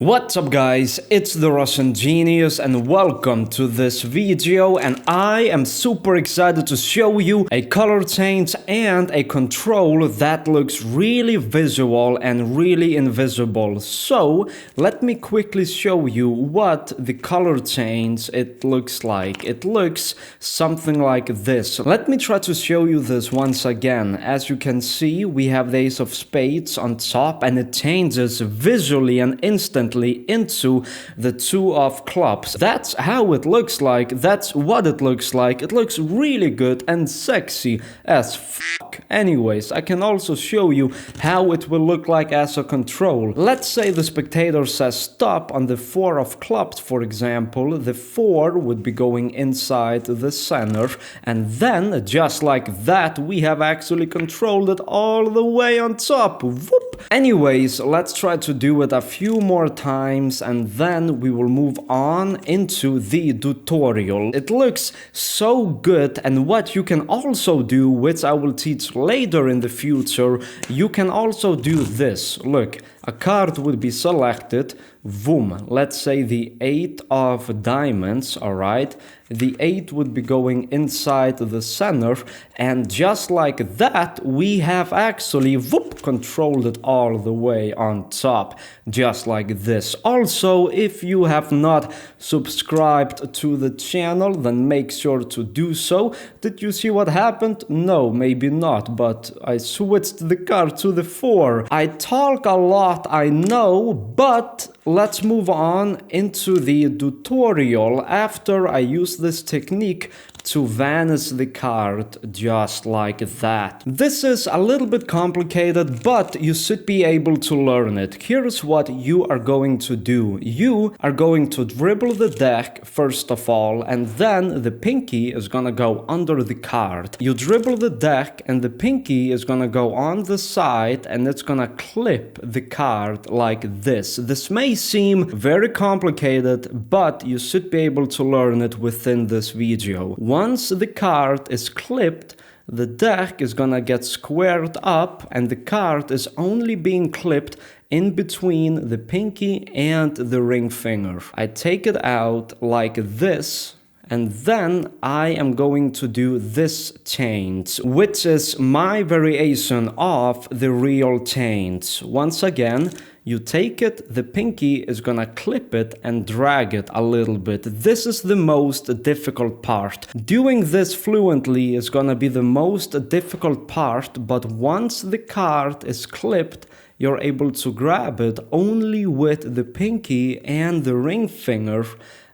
What's up guys, it's the Russian Genius and welcome to this video, and I am super excited to show you a color change and a control that looks really visual and really invisible. So let me quickly show you what the color change it looks like. It looks something like this. Let me try to show you this once again. As you can see, we have the Ace of Spades on top and it changes visually and instantly into the Two of Clubs. That's how it looks like. That's what it looks like. It looks really good and sexy as fuck. Anyways, I can also show you how it will look like as a control. Let's say the spectator says stop on the Four of Clubs, for example. The 4 would be going inside the center, and then just like that we have actually controlled it all the way on top. Whoop. Anyways, let's try to do it a few more times and then we will move on into the tutorial. It looks so good, and what you can also do, which I will teach later in the future, you can also do this. Look, a card would be selected, boom, let's say the 8 of diamonds, alright? The 8 would be going inside the center, and just like that, we have actually, whoop, controlled it all the way on top, just like this. Also, if you have not subscribed to the channel, then make sure to do so. Did you see what happened? No, maybe not, but I switched the card to the 4. I talk a lot, I know, but let's move on into the tutorial after I use this technique to vanish the card just like that. This is a little bit complicated, but you should be able to learn it. Here's what you are going to do. You are going to dribble the deck first of all, and then the pinky is gonna go under the card. You dribble the deck and the pinky is gonna go on the side and it's gonna clip the card like this. This may seem very complicated, but you should be able to learn it within this video. Once the card is clipped, the deck is gonna get squared up and the card is only being clipped in between the pinky and the ring finger. I take it out like this, and then I am going to do this change, which is my variation of the real change. Once again, you take it, the pinky is gonna clip it and drag it a little bit. This is the most difficult part. Doing this fluently is gonna be the most difficult part, but once the card is clipped, you're able to grab it only with the pinky and the ring finger,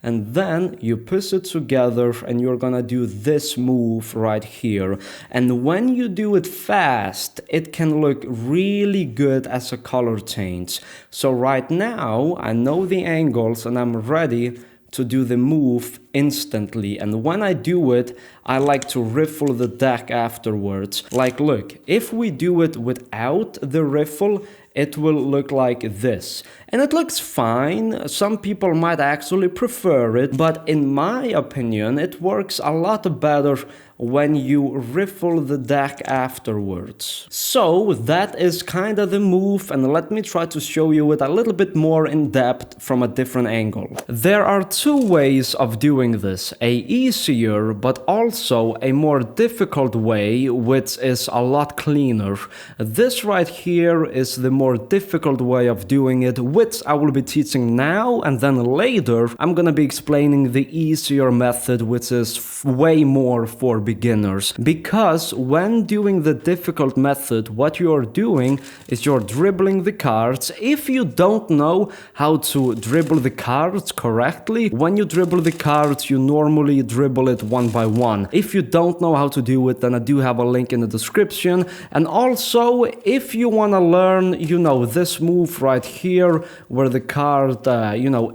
and then you push it together and you're gonna do this move right here. And when you do it fast, it can look really good as a color change. So right now, I know the angles and I'm ready to do the move instantly, and when I do it, I like to riffle the deck afterwards. Like look, if we do it without the riffle, it will look like this. And it looks fine. Some people might actually prefer it, but in my opinion, it works a lot better when you riffle the deck afterwards. So that is kind of the move, and let me try to show you it a little bit more in depth from a different angle. There are two ways of doing this, a easier but also a more difficult way, which is a lot cleaner. This right here is the more difficult way of doing it, which I will be teaching now, and then later I'm gonna be explaining the easier method, which is way more for beginners. Because when doing the difficult method, what you're doing is you're dribbling the cards. If you don't know how to dribble the cards correctly, when you dribble the cards, you normally dribble it one by one. If you don't know how to do it, then I do have a link in the description. And also, if you want to learn, this move right here, where the card,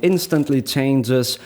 instantly changes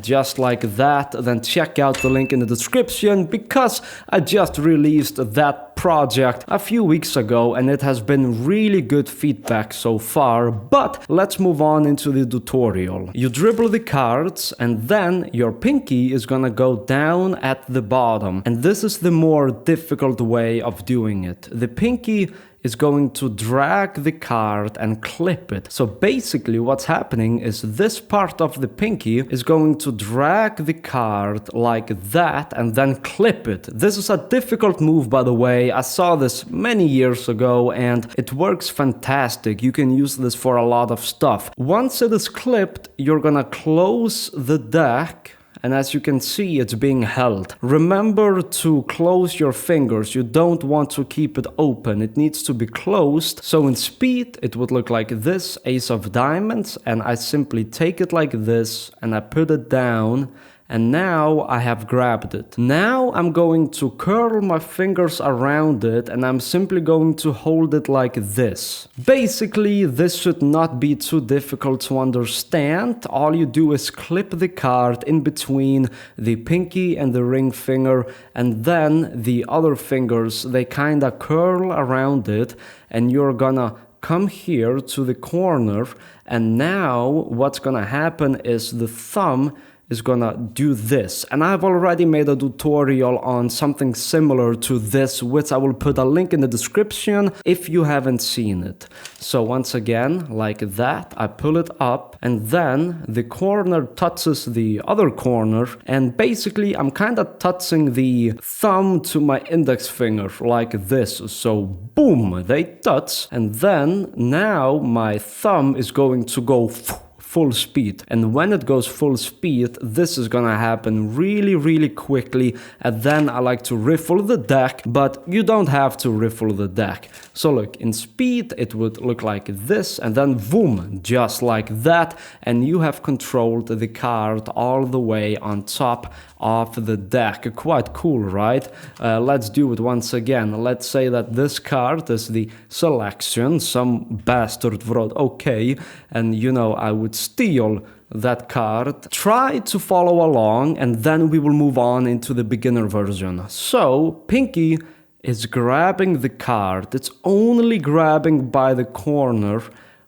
just like that, then check out the link in the description, because I just released that project a few weeks ago and it has been really good feedback so far. But let's move on into the tutorial. You dribble the cards and then your pinky is gonna go down at the bottom, and this is the more difficult way of doing it. The pinky is going to drag the card and clip it. So basically what's happening is this part of the pinky is going to drag the card like that and then clip it. This is a difficult move, by the way. I saw this many years ago and it works fantastic. You can use this for a lot of stuff. Once it is clipped, you're gonna close the deck. And as you can see, it's being held. Remember to close your fingers. You don't want to keep it open. It needs to be closed. So in speed, it would look like this, ace of diamonds. And I simply take it like this and I put it down. And now I have grabbed it. Now I'm going to curl my fingers around it and I'm simply going to hold it like this. Basically, this should not be too difficult to understand. All you do is clip the card in between the pinky and the ring finger, and then the other fingers, they kinda curl around it, and you're gonna come here to the corner, and now what's gonna happen is the thumb is gonna do this. And I've already made a tutorial on something similar to this, which I will put a link in the description if you haven't seen it. So once again, like that, I pull it up and then the corner touches the other corner, and basically I'm kind of touching the thumb to my index finger like this. So boom, they touch, and then now my thumb is going to go full speed. And when it goes full speed, this is gonna happen really quickly. And then I like to riffle the deck, but you don't have to riffle the deck. So look, in speed, it would look like this, and then boom, just like that. And you have controlled the card all the way on top of the deck. Quite cool, right? Let's do it once again. Let's say that this card is the selection. Some bastard wrote okay, and you know, I would steal that card. Try to follow along, and then we will move on into the beginner version. So pinky is grabbing the card. It's only grabbing by the corner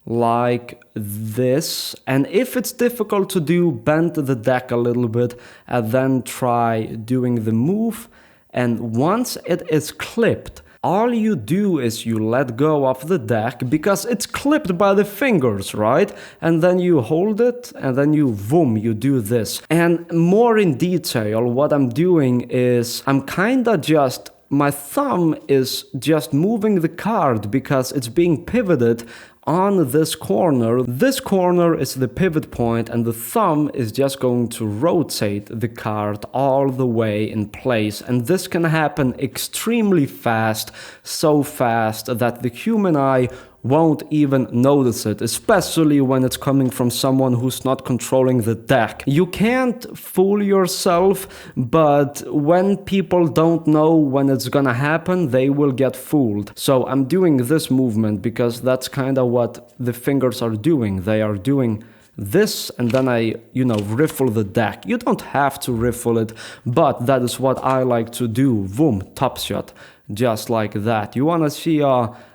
like this, and if it's difficult to do, bend the deck a little bit and then try doing the move. And once it is clipped, all you do is you let go of the deck because it's clipped by the fingers, right? And then you hold it and then you boom, you do this. And more in detail, what I'm doing is I'm kinda just, my thumb is just moving the card because it's being pivoted on this corner. This corner is the pivot point, and the thumb is just going to rotate the card all the way in place. And this can happen extremely fast, so fast that the human eye won't even notice it, especially when it's coming from someone who's not controlling the deck. You can't fool yourself, but when people don't know when it's gonna happen, they will get fooled. So I'm doing this movement because that's kind of what the fingers are doing. They are doing this, and then I, riffle the deck. You don't have to riffle it, but that is what I like to do. Boom, top shot, just like that. You wanna see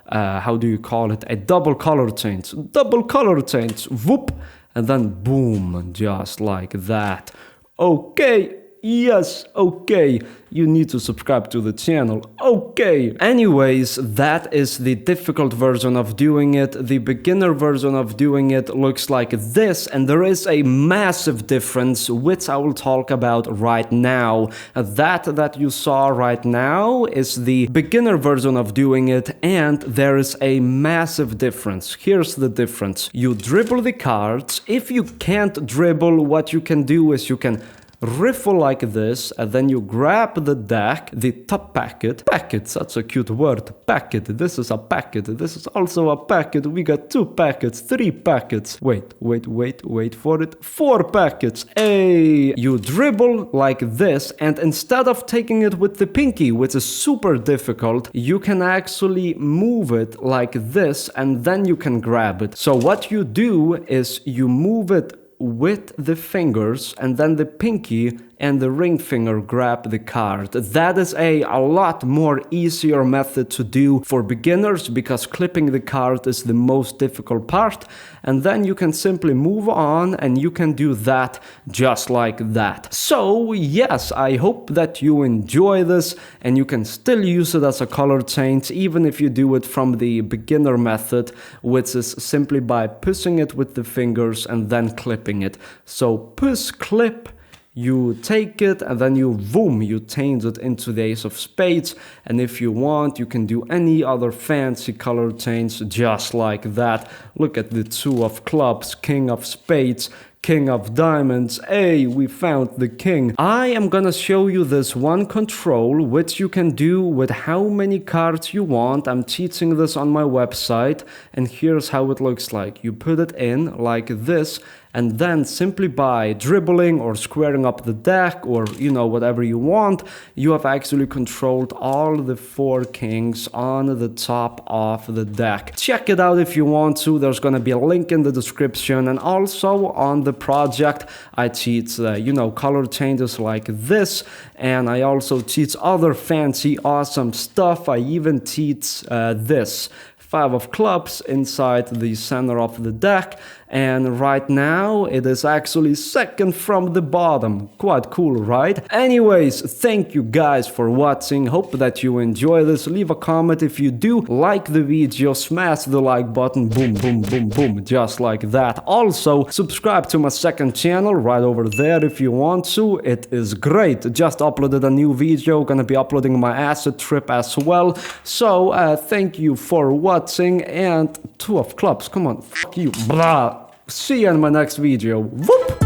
how do you call it? A double color change. Double color change. Whoop, and then boom, just like that. Okay. Yes, okay, you need to subscribe to the channel, okay. Anyways, that is the difficult version of doing it. The beginner version of doing it looks like this, and there is a massive difference, which I will talk about right now. That you saw right now is the beginner version of doing it, and there is a massive difference. Here's the difference. You dribble the cards. If you can't dribble, what you can do is you can riffle like this, and then you grab the deck, the top packet, such a cute word, packet, this is a packet, this is also a packet, we got 2 packets, 3 packets, wait for it, 4 packets, hey! You dribble like this, and instead of taking it with the pinky, which is super difficult, you can actually move it like this, and then you can grab it. So what you do is you move it with the fingers, and then the pinky and the ring finger grab the card. That is a lot more easier method to do for beginners because clipping the card is the most difficult part, and then you can simply move on and you can do that just like that. So yes, I hope that you enjoy this and you can still use it as a color change even if you do it from the beginner method, which is simply by pushing it with the fingers and then clipping it. So push, clip, you take it and then you boom, you change it into the ace of spades, and if you want you can do any other fancy color change just like that. Look at the two of clubs, king of spades, king of diamonds. Hey, we found the king. I am gonna show you this one control which you can do with how many cards you want. I'm teaching this on my website and here's how it looks like. You put it in like this, and then simply by dribbling or squaring up the deck or whatever you want, you have actually controlled all the 4 kings on the top of the deck. Check it out if you want to. There's gonna be a link in the description, and also on the project I teach color changes like this, and I also teach other fancy awesome stuff. I even teach this 5 of clubs inside the center of the deck, and right now it is actually second from the bottom. Quite cool, right? Anyways, thank you guys for watching. Hope that you enjoy this. Leave a comment if you do. Like the video, smash the like button, boom, boom, boom, boom, just like that. Also, subscribe to my second channel right over there if you want to. It is great. Just uploaded a new video, gonna be uploading my acid trip as well. So, thank you for watching, and 2 of clubs, come on, fuck you, blah. See you in my next video. Whoop!